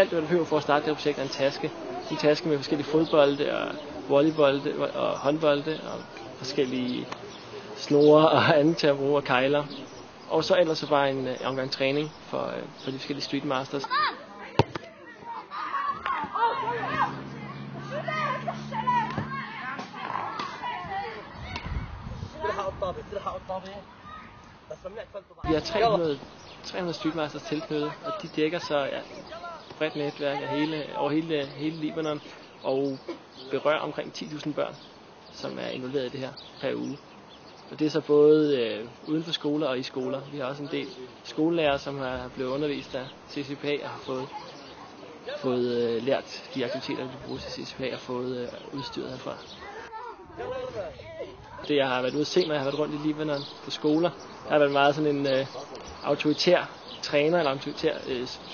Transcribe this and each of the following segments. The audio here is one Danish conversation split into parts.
alt, hvad du behøver for at starte det her projekt, er en taske. En taske med forskellige fodbolde og volleybolde og håndbolde og forskellige snore og andet til at bruge og kejler. Og så ellers så bare en omgang træning for de forskellige Street Masters. Vi har 300 Street Masters tilknyttet, og de dækker så bredt netværk over hele Libanon og berører omkring 10.000 børn, som er involveret i det her per uge. Og det er så både uden for skoler og i skoler. Vi har også en del skolelærere, som har blevet undervist af CCPA og har fået lært de aktiviteter, vi bruger til CCPA og fået udstyret herfra. Det jeg har været ude at se, når jeg har været rundt i Libanon på skoler, der har været meget sådan en autoritær træner eller autoritær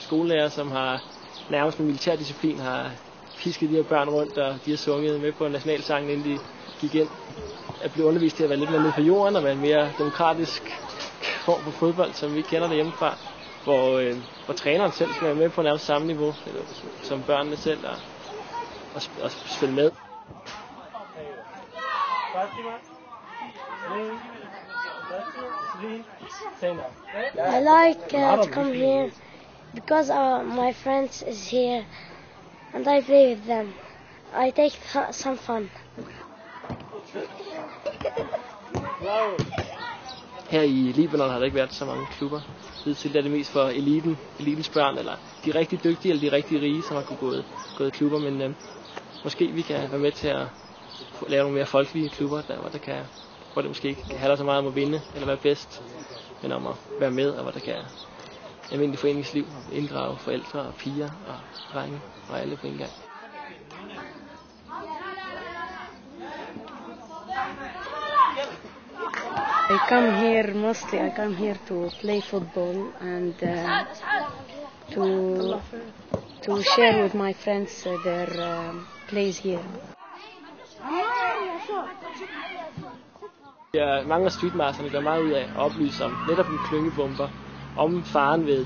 skolelærer, som har nærmest med militærdisciplin har pisket de her børn rundt, og de har sunget med på nationalsangen, inden de gik ind. At blive undervist til at være lidt mere nede på jorden og være en mere demokratisk form for fodbold, som vi kender det hjemmefra, hvor træneren selv skal være med på nærmest samme niveau som børnene selv og spille med. I like to come here because my friends is here and I play with them. I take some fun. Her i Libanon har der ikke været så mange klubber. Hidtil er det mest for elitens børn, eller de rigtig dygtige eller de rigtig rige, som har kunne gået i klubber, men måske vi kan være med til at lave nogle mere folkelige klubber, hvor det måske ikke handler så meget om at vinde eller være bedst, men om at være med, og hvor der kan almindelig foreningsliv, inddrage forældre og piger og drenge og alle på en gang. I come here to play football and to share with my friends their plays here. Mange af streetmasterne gør meget ud af at oplyse om netop en klyngebomber, om faren ved